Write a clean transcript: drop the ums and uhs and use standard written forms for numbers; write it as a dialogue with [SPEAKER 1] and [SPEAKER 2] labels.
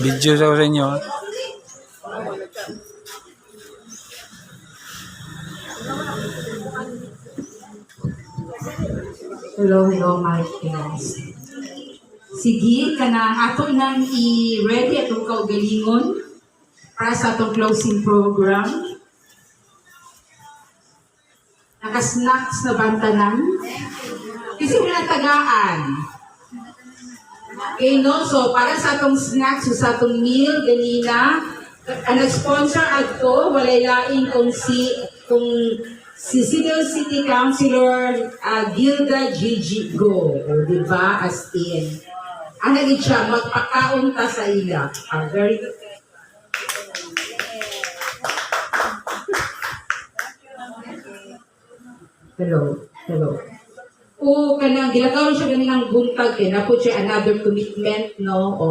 [SPEAKER 1] Video sa inyo.
[SPEAKER 2] Hello, my friends. Sige ka na ato nang i-ready atong kaugalingon para sa atong closing program. Naka-snacks na bantanan. Kasi wala tagaan. Okay, no? So, para sa atong snacks, so sa atong meal, ganina, ang nag-sponsor ato, walay laing kung si Senior City Councilor Gilda Gigi Go, o diba, as in. Ang naging siya, magpakaon ta sa ila. Very good. Hello. O kanang gilagaw siya ganinang buntag na po siya another commitment, no? O